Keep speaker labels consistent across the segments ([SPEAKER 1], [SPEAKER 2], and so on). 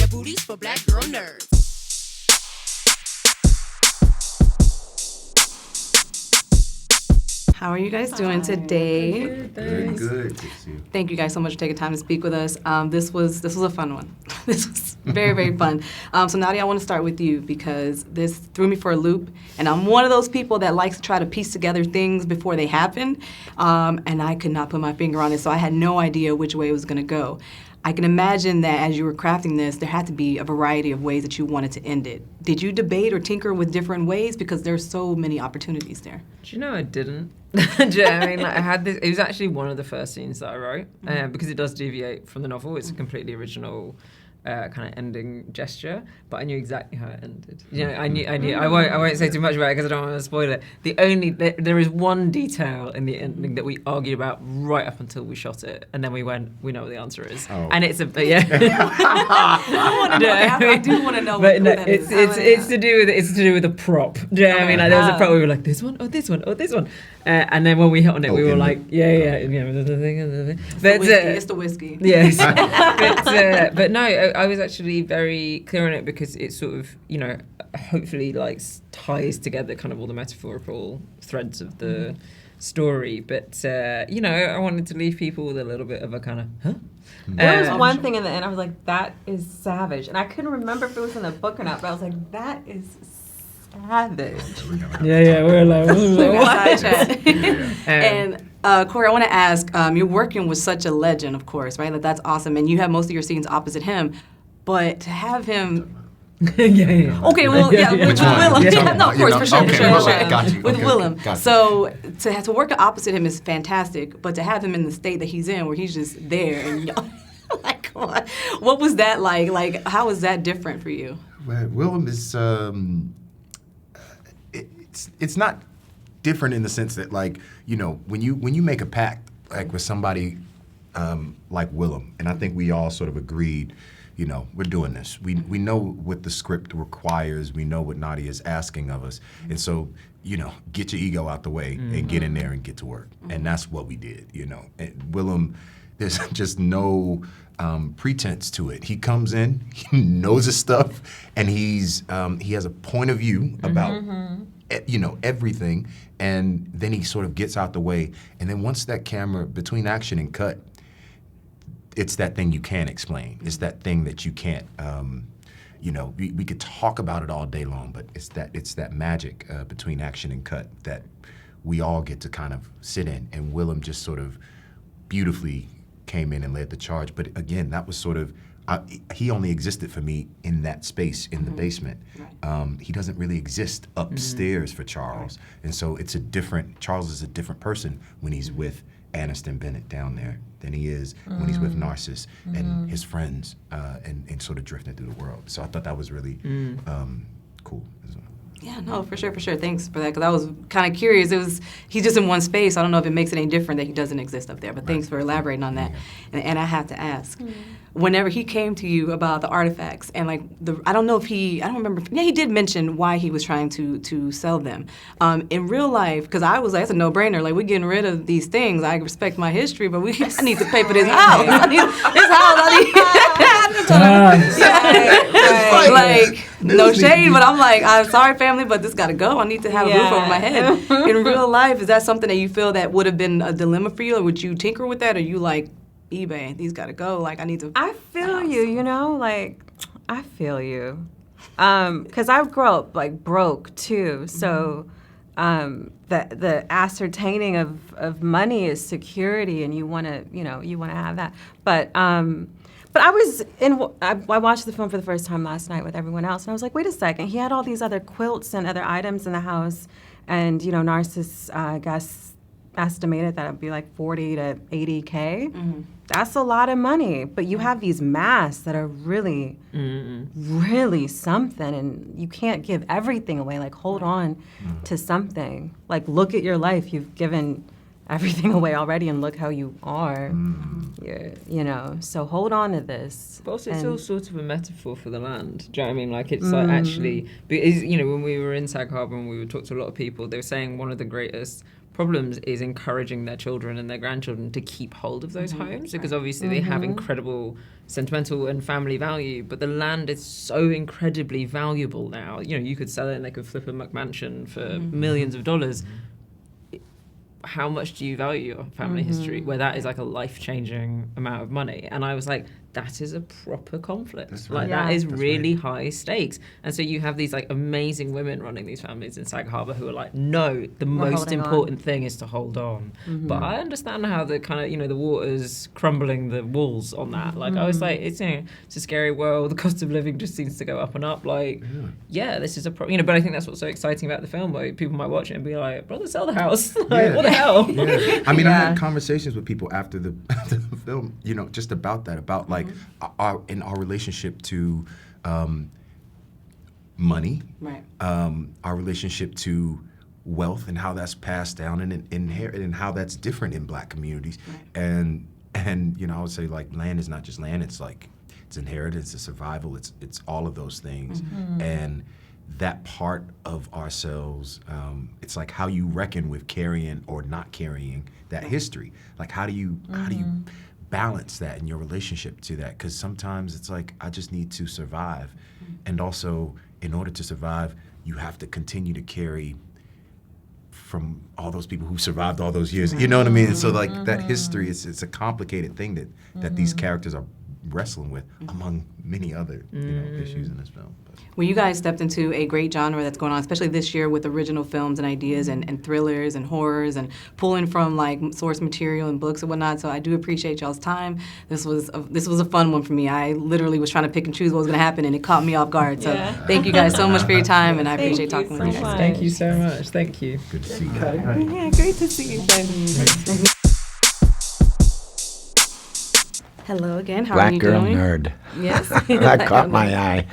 [SPEAKER 1] booties for black girl nerds.
[SPEAKER 2] How are you guys doing today?
[SPEAKER 3] Good. Good to see you.
[SPEAKER 2] Thank you guys so much for taking time to speak with us. This was a fun one. This was very, very fun. So Nadia, I want to start with you because this threw me for a loop, and I'm one of those people that likes to try to piece together things before they happen, and I could not put my finger on it, so I had no idea which way it was going to go. I can imagine that as you were crafting this, there had to be a variety of ways that you wanted to end it. Did you debate or tinker with different ways? Because there's so many opportunities there.
[SPEAKER 4] Do you know I didn't? Do you know what I mean? Like, I had this. It was actually one of the first scenes that I wrote because it does deviate from the novel. It's a completely original kind of ending gesture, but I knew exactly how it ended. You know, I knew. I won't say too much about it because I don't want to spoil it. There is one detail in the ending that we argued about right up until we shot it, and then we know what the answer is, and it's yeah.
[SPEAKER 2] I want to know. I do want to know.
[SPEAKER 4] But no, it's to do with the prop. Do you know what I mean? Like, there was a prop. We were like, this one, or this one, or this one, and then when we hit on it, we were like, yeah.
[SPEAKER 2] It's the whiskey.
[SPEAKER 4] Yes, but no. I was actually very clear on it because it sort of, hopefully like ties together kind of all the metaphorical threads of the story. But, I wanted to leave people with a little bit of a kind of, huh?
[SPEAKER 5] There was one thing in the end, I was like, that is savage. And I couldn't remember if it was in the book or not, but I was like, that is savage.
[SPEAKER 4] Yeah, we were like, what?
[SPEAKER 2] And Corey, I want to ask, you're working with such a legend, of course, right? Like, that's awesome. And you have most of your scenes opposite him. But to have him...
[SPEAKER 4] yeah.
[SPEAKER 2] Okay, well, yeah, with Willem.
[SPEAKER 3] Yeah.
[SPEAKER 2] No, of course, for sure.
[SPEAKER 3] Got you.
[SPEAKER 2] With
[SPEAKER 3] Okay.
[SPEAKER 2] Willem.
[SPEAKER 3] Got you.
[SPEAKER 2] So to work opposite him is fantastic, but to have him in the state that he's in, where he's just there, and like, come on. What was that like? Like, how was that different for you?
[SPEAKER 3] Well, Willem is, it's not different in the sense that, like, when you make a pact, like, with somebody like Willem, and I think we all sort of agreed, we're doing this. We know what the script requires. We know what Nadia is asking of us. And so, get your ego out the way and get in there and get to work. And that's what we did, And Willem, there's just no pretense to it. He comes in, he knows his stuff, and he has a point of view about everything, and then he sort of gets out the way. And then once that camera, between action and cut, it's that thing you can't explain. It's that thing that you can't, we could talk about it all day long, but it's that magic between action and cut that we all get to kind of sit in. And Willem just sort of beautifully came in and led the charge. But again, that was sort of, he only existed for me in that space in the basement. Right. He doesn't really exist upstairs for Charles. Right. And so Charles is a different person when he's with Anniston Bennet down there than he is when he's with Narciss and his friends and sort of drifting through the world. So I thought that was really cool as well.
[SPEAKER 2] Yeah, no, for sure. Thanks for that, because I was kind of curious. He's just in one space. I don't know if it makes it any different that he doesn't exist up there, but thanks for elaborating on that. Yeah. And I have to ask, whenever he came to you about the artifacts, and like I don't remember. Yeah, he did mention why he was trying to sell them. In real life, because I was like, it's a no-brainer. Like, we're getting rid of these things. I respect my history, but I need to pay for this house. I need like, no shade, but I'm like, I'm sorry, family, but this got to go. I need to have a roof over my head. In real life, is that something that you feel that would have been a dilemma for you, or would you tinker with that, or you like, eBay, these got to go, like, I need to...
[SPEAKER 5] I feel you, like, I feel you. Because I grew up, like, broke, too, so the ascertaining of money is security, and you want to have that. But I watched the film for the first time last night with everyone else, and I was like, wait a second, he had all these other quilts and other items in the house, and, Narciss, I guess, estimated that it'd be like 40 to 80K. Mm-hmm. That's a lot of money, but you have these masks that are really, really something, and you can't give everything away. Like, hold on to something. Like, look at your life. You've given everything away already, and look how you are. So hold on to this.
[SPEAKER 4] But also, it's all sort of a metaphor for the land. Do you know what I mean? Like, it's like actually, because, when we were in Sag Harbor and we would talk to a lot of people, they were saying one of the greatest problems is encouraging their children and their grandchildren to keep hold of those homes, because obviously they have incredible sentimental and family value, but the land is so incredibly valuable now. You know, you could sell it and they could flip a McMansion for millions of dollars. How much do you value your family history where that is like a life-changing amount of money? And I was like, that is a proper conflict.
[SPEAKER 3] That's
[SPEAKER 4] Like,
[SPEAKER 3] right.
[SPEAKER 4] that is
[SPEAKER 3] That's
[SPEAKER 4] really
[SPEAKER 3] right.
[SPEAKER 4] high stakes. And so you have these like amazing women running these families in Sag Harbor who are like, no, the most
[SPEAKER 5] holding on.
[SPEAKER 4] important thing is to hold on. But I understand how the kind of, you know, the water's crumbling the walls on that. Like, I was like, it's, you know, it's a scary world. The cost of living just seems to go up and up. Like, yeah, this is a you know, but I think that's what's so exciting about the film, where people might watch it and be like, brother, sell the house. Like, what the hell?
[SPEAKER 3] Yeah. I mean, I
[SPEAKER 5] Yeah.
[SPEAKER 3] had conversations with people after the film, you know, just about that, about like our relationship to money,
[SPEAKER 2] Right.
[SPEAKER 3] our relationship to wealth and how that's passed down and inherited, and how that's different in Black communities. And you know, I would say like land is not just land; it's like it's inheritance, it's survival, it's all of those things, and that part of ourselves, it's like how you reckon with carrying or not carrying that history. Like how do you balance that in your relationship to that? Because sometimes it's like, I just need to survive, and also in order to survive, you have to continue to carry from all those people who survived all those years. You know what I mean? And so like that history, it's a complicated thing that these characters are wrestling with, among many other issues in this film. But.
[SPEAKER 2] Well, you guys stepped into a great genre that's going on, especially this year with original films and ideas and thrillers and horrors and pulling from like source material and books and whatnot. So I do appreciate y'all's time. This was a fun one for me. I literally was trying to pick and choose what was going to happen, and it caught me off guard. So thank you guys so much for your time, and I appreciate talking with you guys.
[SPEAKER 4] Thank you so much. Thank you.
[SPEAKER 3] Good to see you.
[SPEAKER 5] Yeah, great to see you guys.
[SPEAKER 2] Hello again. How are
[SPEAKER 1] Black
[SPEAKER 2] you
[SPEAKER 1] girl
[SPEAKER 2] doing?
[SPEAKER 1] nerd.
[SPEAKER 2] Yes.
[SPEAKER 1] That caught my eye.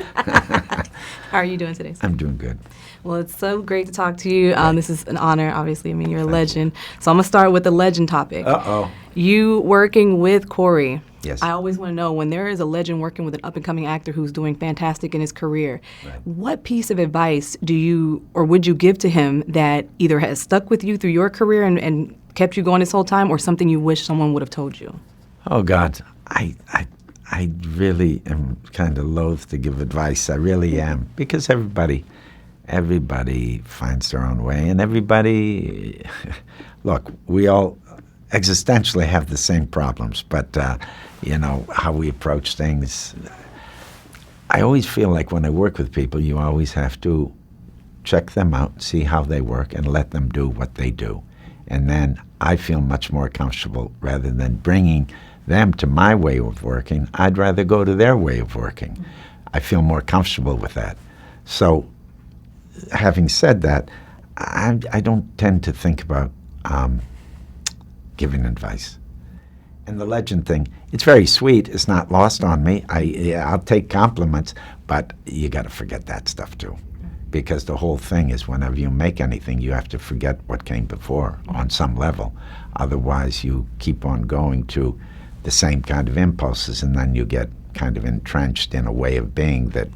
[SPEAKER 2] How are you doing today, sir?
[SPEAKER 1] I'm doing good.
[SPEAKER 2] Well, it's so great to talk to you. This is an honor, obviously. I mean, you're a legend. So I'm going to start with the legend topic.
[SPEAKER 1] Uh-oh.
[SPEAKER 2] You working with Corey.
[SPEAKER 1] Yes.
[SPEAKER 2] I always want to know, when there is a legend working with an up-and-coming actor who's doing fantastic in his career, what piece of advice do you or would you give to him that either has stuck with you through your career and kept you going this whole time, or something you wish someone would have told you?
[SPEAKER 1] Oh, God. I really am kind of loath to give advice. I really am. Because everybody finds their own way. And everybody, look, we all existentially have the same problems. But, you know, how we approach things. I always feel like when I work with people, you always have to check them out, see how they work, and let them do what they do. And then I feel much more comfortable rather than bringing them to my way of working. I'd rather go to their way of working. I feel more comfortable with that. So, having said that, I don't tend to think about giving advice. And the legend thing, it's very sweet. It's not lost on me. I'll take compliments, but you got to forget that stuff too. Because the whole thing is, whenever you make anything, you have to forget what came before on some level. Otherwise, you keep on going to the same kind of impulses, and then you get kind of entrenched in a way of being that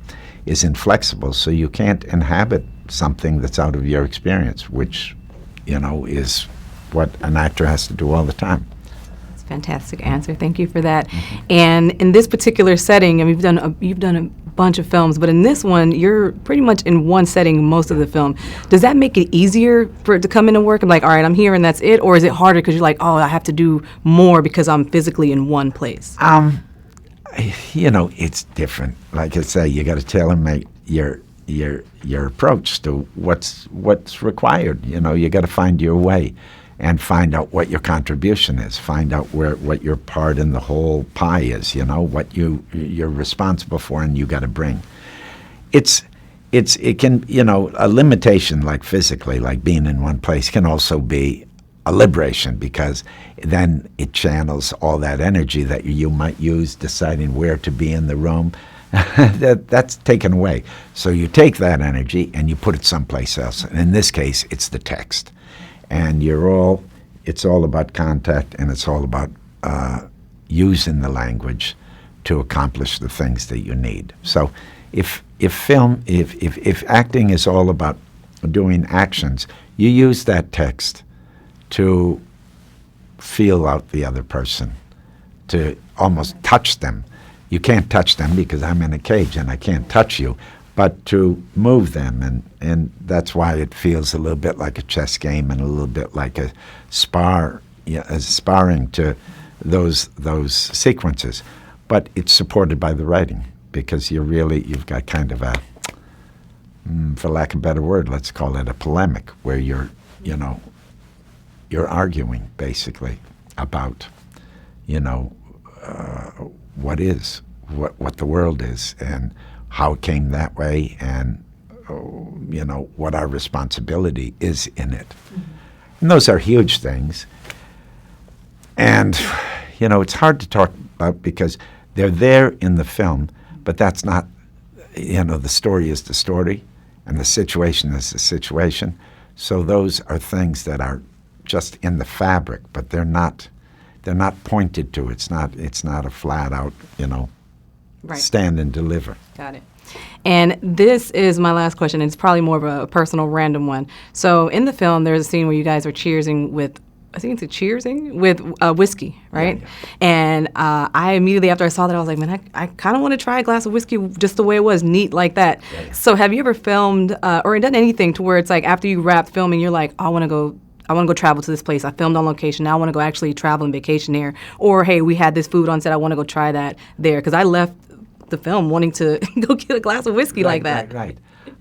[SPEAKER 1] is inflexible, so you can't inhabit something that's out of your experience, which, you know, is what an actor has to do all the time.
[SPEAKER 2] That's a fantastic answer. Thank you for that. And in this particular setting, I mean, you've done a bunch of films, but in this one, you're pretty much in one setting most of the film. Does that make it easier for it to come into work and like, all right, I'm here and that's it? Or is it harder because you're like, oh, I have to do more because I'm physically in one place?
[SPEAKER 1] You know, it's different. Like I say, you got to tailor-make your approach to what's required. You know, you got to find your way and find out what your contribution is. Find out what your part in the whole pie is. You know, what you're responsible for and you got to bring. It can, you know, a limitation like physically, like being in one place, can also be a liberation, because then it channels all that energy that you might use deciding where to be in the room. That's taken away. So you take that energy and you put it someplace else. And in this case, it's the text. And it's all about contact, and it's all about using the language to accomplish the things that you need. So if acting is all about doing actions, you use that text to feel out the other person, to almost touch them. You can't touch them because I'm in a cage and I can't touch you, but to move them, and that's why it feels a little bit like a chess game and a little bit like a sparring to those sequences. But it's supported by the writing because you've got kind of a, for lack of a better word, let's call it a polemic, where you're arguing basically about, what the world is and how it came that way, and what our responsibility is in it. And those are huge things. And it's hard to talk about because they're there in the film, but that's not, the story is the story and the situation is the situation. So those are things that are just in the fabric, but they're not pointed to. It's not a flat out,
[SPEAKER 2] Right.
[SPEAKER 1] stand and deliver.
[SPEAKER 2] Got it. And this is my last question. It's probably more of a personal, random one. So in the film, there's a scene where you guys are cheersing with, I think it's cheersing with whiskey, right?
[SPEAKER 1] Yeah.
[SPEAKER 2] And I immediately after I saw that, I was like, man, I kind of want to try a glass of whiskey just the way it was, neat like that.
[SPEAKER 1] Yeah.
[SPEAKER 2] So have you ever filmed or done anything to where it's like after you wrapped filming, you're like, I want to go travel to this place. I filmed on location. Now I want to go actually travel and vacation there. Or, hey, we had this food on set. I want to go try that there. Because I left the film wanting to go get a glass of whiskey like that.
[SPEAKER 1] Right.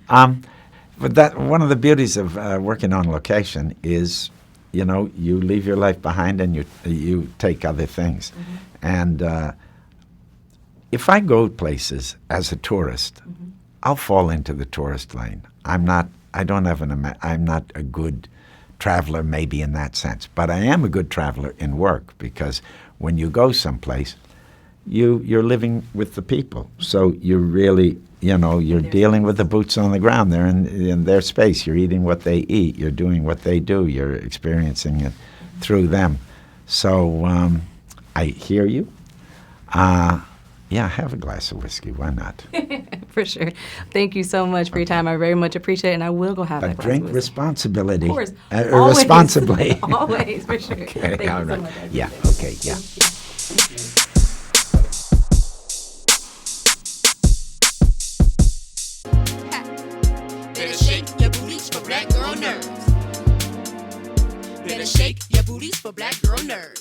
[SPEAKER 1] But that one of the beauties of working on location is, you leave your life behind and you take other things. And if I go places as a tourist, I'll fall into the tourist lane. I'm not a good traveler maybe in that sense, but I am a good traveler in work because when you go someplace, you're living with the people. So you're really, you're dealing with the boots on the ground. They're in their space. You're eating what they eat. You're doing what they do. You're experiencing it through them. So I hear you. Have a glass of whiskey. Why not?
[SPEAKER 2] For sure. Thank you so much for your time. I very much appreciate it, and I will go have that
[SPEAKER 1] But
[SPEAKER 2] glass
[SPEAKER 1] drink
[SPEAKER 2] of whiskey.
[SPEAKER 1] responsibility.
[SPEAKER 2] Of course.
[SPEAKER 1] Responsibly.
[SPEAKER 2] Always, for sure.
[SPEAKER 1] Okay,
[SPEAKER 2] Thank
[SPEAKER 1] all
[SPEAKER 2] you so
[SPEAKER 1] right.
[SPEAKER 2] much. I
[SPEAKER 1] Yeah,
[SPEAKER 2] appreciate it.
[SPEAKER 1] okay, yeah.
[SPEAKER 6] Better shake your booties for black girl nerves. Better shake your booties for black girl nerves.